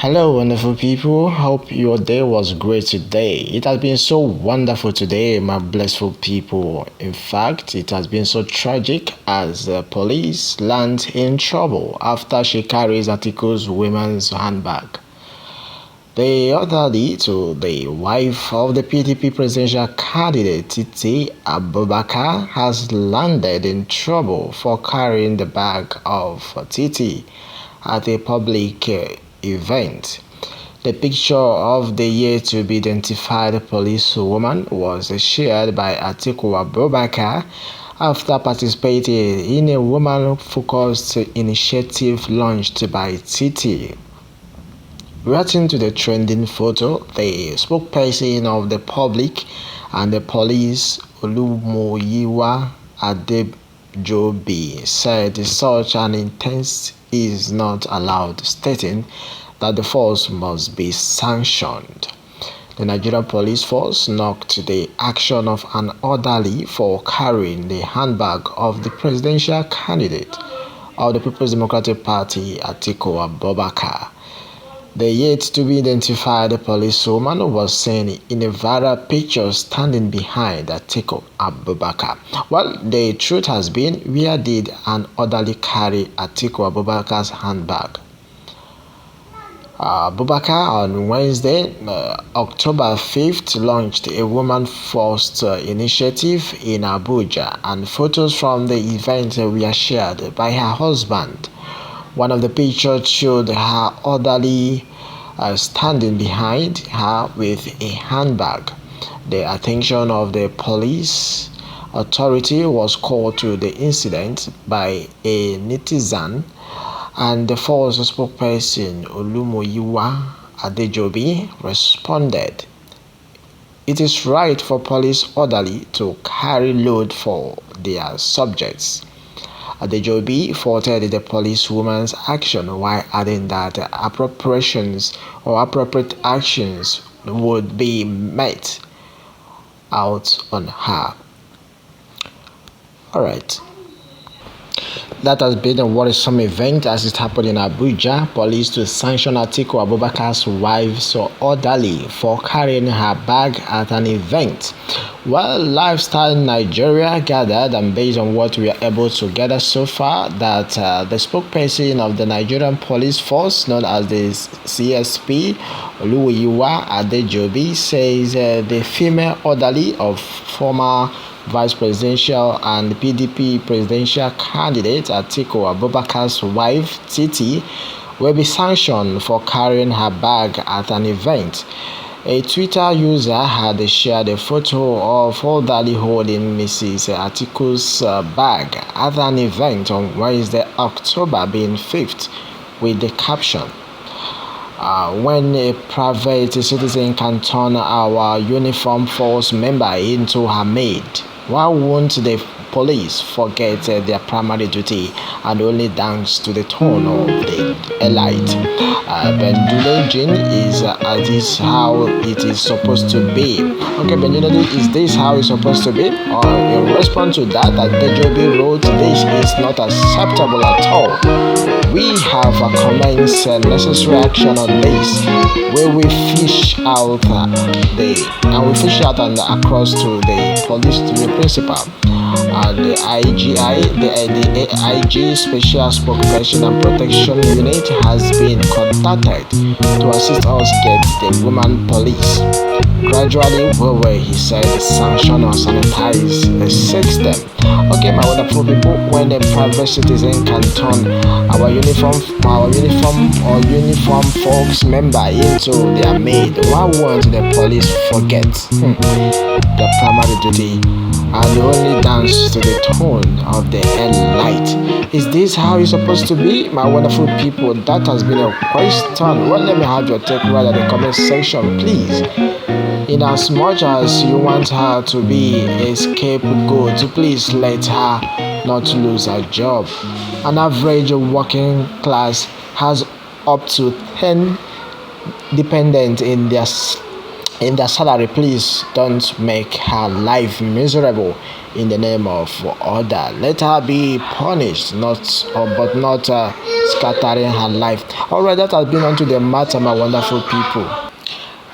Hello, wonderful people. Hope your day was great today. It has been so wonderful today, my blissful people. In fact, it has been so tragic as the police lands in trouble after she carries ATIKU'S women's handbag. The elderly to the wife of the PDP presidential candidate Titi Abubakar has landed in trouble for carrying the bag of Titi at a public event. The picture of the yet to be identified policewoman was shared by Atiku Abubakar after participating in a woman-focused initiative launched by Titi. Reacting to the trending photo, the spokesperson of the public and the police, Olumoyiwa Adejobi, said such an intent is not allowed, stating that the force must be sanctioned. The Nigerian police force knocked the action of an orderly for carrying the handbag of the presidential candidate of the People's Democratic Party, Atiku Abubakar. The yet-to-be-identified policewoman was seen in a viral picture standing behind Atiku Abubakar. Well, the truth has been, where did an orderly carry Atiku Abubakar's handbag? Abubakar on Wednesday, October 5th, launched a woman-first initiative in Abuja, and photos from the event were shared by her husband. One of the pictures showed her orderly standing behind her with a handbag. The attention of the police authority was called to the incident by a netizen, and the force spokesperson Olumoyiwa Adejobi responded, "It is right for police orderly to carry load for their subjects." Adejobi faulted the policewoman's action while adding that appropriate actions would be met out on her. Alright. That has been a worrisome event as it happened in Abuja. Police to sanction Atiku Abubakar's wife's orderly for carrying her bag at an event. Well, Lifestyle Nigeria gathered, and based on what we are able to gather so far, that the spokesperson of the Nigerian police force, known as the CSP, Oluwayiwa Adejobi, says the female orderly of former Vice Presidential and PDP presidential candidate Atiku Abubakar's wife, Titi, will be sanctioned for carrying her bag at an event. A Twitter user had shared a photo of orderly holding Mrs. Atiku's bag at an event on Wednesday, October 5th, with the caption, "When a private citizen can turn our uniform force member into her maid, why won't the police forget their primary duty and only dance to the tone of the elite?" Benjulejin is this how it is supposed to be? Okay, Benjulejin, is this how it's supposed to be? In response to that, Dejobi wrote, "This is not acceptable at all. We have commenced necessary action on this, where we fish out and across to the police to the principal. The AIG Special Spokesperson and Protection Unit has been contacted to assist us get the woman police. Gradually, we will," he said, "sanction or sanitize the system." Okay, my wonderful people, when a private citizen can turn our uniform folks member into their maid, why won't the police forget their primary duty and only dance to the tone of the elite? Is this how it's supposed to be, my wonderful people? That has been a question. Well, let me have your take right in the comment section, please. In as much as you want her to be a scapegoat, please let her not lose her job. An average working class has up to 10 dependents in their salary. Please don't make her life miserable. in the name of order. Let her be punished, but not scattering her life. Alright, that has been onto the matter, my wonderful people.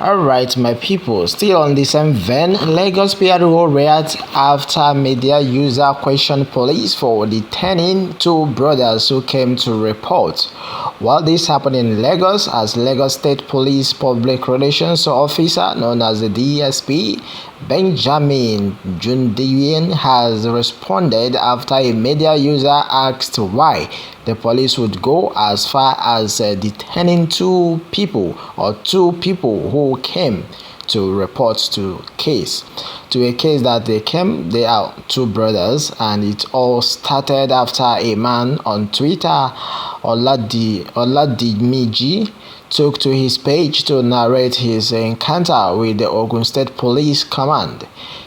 Alright, my people, still on the same vein, Lagos PRO reacts after media user questioned police for detaining two brothers who came to report. While this happened in Lagos, as Lagos State Police Public Relations Officer, known as the DSP, Benjamin Jundiyin has responded after a media user asked why the police would go as far as detaining two people who came to report to a case that they are two brothers, and it all started after a man on Twitter, Oladimiji, took to his page to narrate his encounter with the Ogun State Police Command.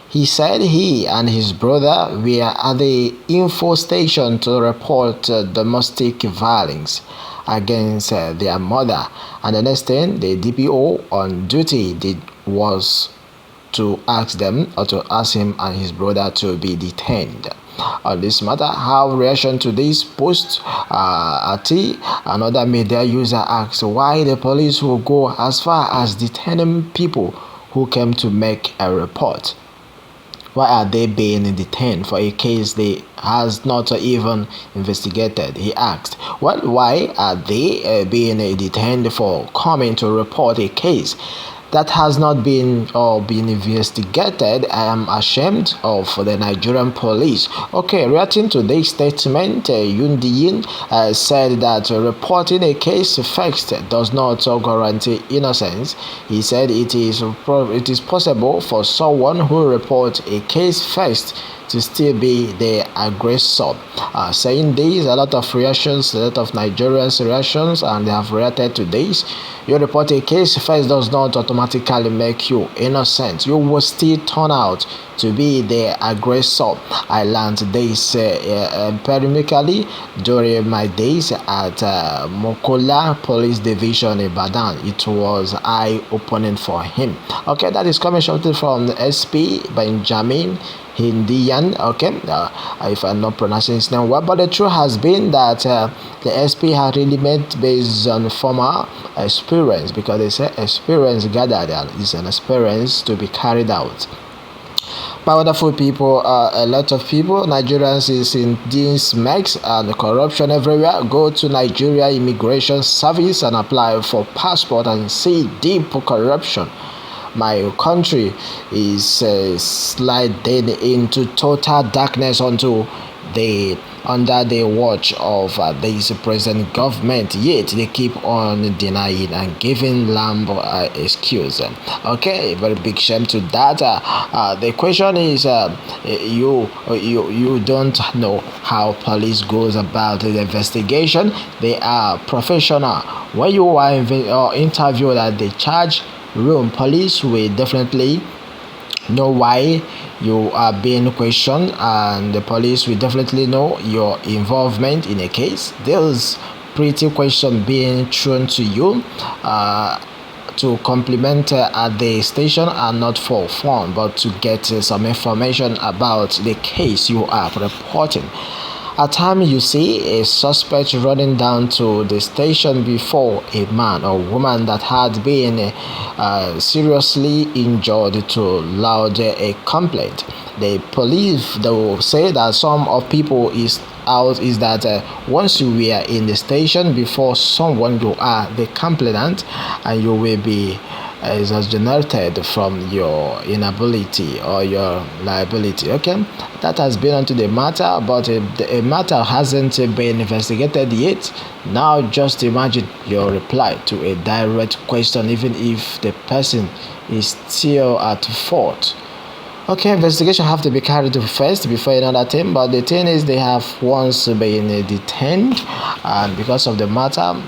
He said he and his brother were at the info station to report domestic violence against their mother, and the next thing the DPO on duty did was to ask him and his brother to be detained. On this matter, how reaction to this post, another media user asked why the police will go as far as detaining people who came to make a report. Why are they being detained for a case they has not even investigated? He asked. Well, why are they being detained for coming to report a case that has not been investigated? I am ashamed of the Nigerian police. Okay, reacting to this statement, Yundiyin said that reporting a case first does not guarantee innocence. He said it is possible for someone who reports a case first to still be the aggressor. Saying this, a lot of Nigerians reactions, and they have reacted to this. You report a case first does not automatically make you innocent. You will still turn out to be the aggressor. I learned this empirically during my days at Mokola Police Division in Ibadan. It was eye-opening for him. Okay, that is coming shortly from the SP Benjamin Hindiyan. Okay, if I'm not pronouncing his name well, but the truth has been that the SP has really made based on former experience, because they say experience gathered is an experience to be carried out. My wonderful people, a lot of people, Nigerians is in this mix and corruption everywhere. Go to Nigeria Immigration Service and apply for passport and see deep corruption. My country is sliding into total darkness under the watch of this present government, yet they keep on denying and giving lamb excuse. Okay, very big shame to that. The question is, you don't know how police goes about the investigation. They are professional. When you are interviewed at the charge room, police will definitely know why you are being questioned, and the police will definitely know your involvement in a case. There's pretty question being thrown to you to compliment at the station, and not for fun, but to get some information about the case you are reporting. At times you see a suspect running down to the station before a man or woman that had been seriously injured to lodge a complaint. The police, they will say that some of people is that once you were in the station before someone, you are the complainant, and you will be exonerated from your inability or your liability. Okay, that has been onto the matter, but the matter hasn't been investigated yet. Now just imagine your reply to a direct question, even if the person is still at fault. Okay, investigation have to be carried out first before another thing, but the thing is they have once been detained, and because of the matter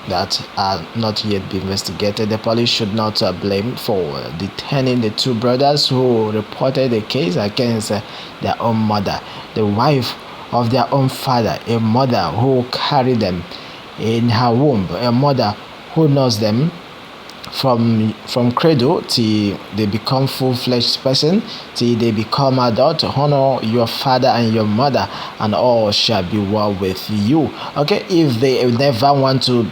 that are not yet been investigated, the police should not blame for detaining the two brothers who reported a case against their own mother, the wife of their own father, a mother who carried them in her womb, a mother who knows them from cradle till they become full-fledged person, till they become adult. Honor your father and your mother, and all shall be well with you. Okay, if they never went to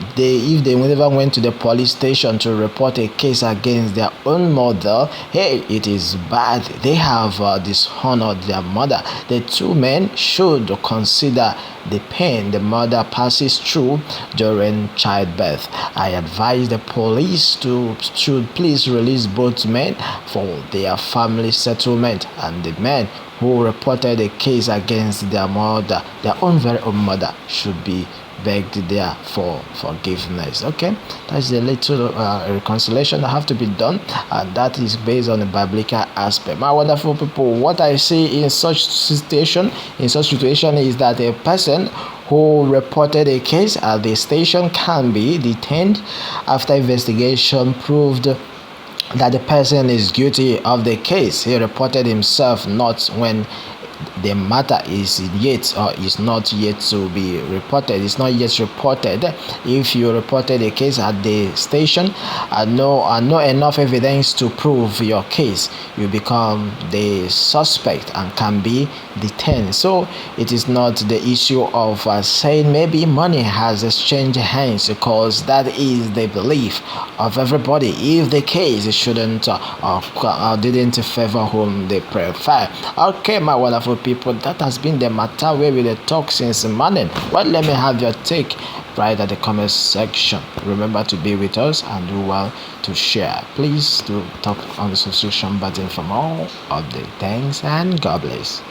the police station to report a case against their own mother, hey, it is bad. They have dishonored their mother. The two men should consider the pain the mother passes through during childbirth. I advise the police should please release both men for their family settlement, and the men who reported a case against their mother, their own very own mother, should be begged there for forgiveness. Okay, that's a little reconciliation that have to be done, and that is based on the biblical aspect. My wonderful people, what I see in such situation is that a person who reported a case at the station can be detained after investigation proved that the person is guilty of the case. He reported himself, not when the matter is not yet to be reported. It's not yet reported. If you reported a case at the station and know enough evidence to prove your case, you become the suspect and can be detained. So it is not the issue of saying maybe money has exchanged hands, because that is the belief of everybody. If the case shouldn't didn't favor whom they prefer. Okay, my wonderful people, that has been the matter where we talk since the morning. Well, let me have your take right at the comment section. Remember to be with us and do well to share. Please do tap on the subscription button for more updates. Thanks and God bless.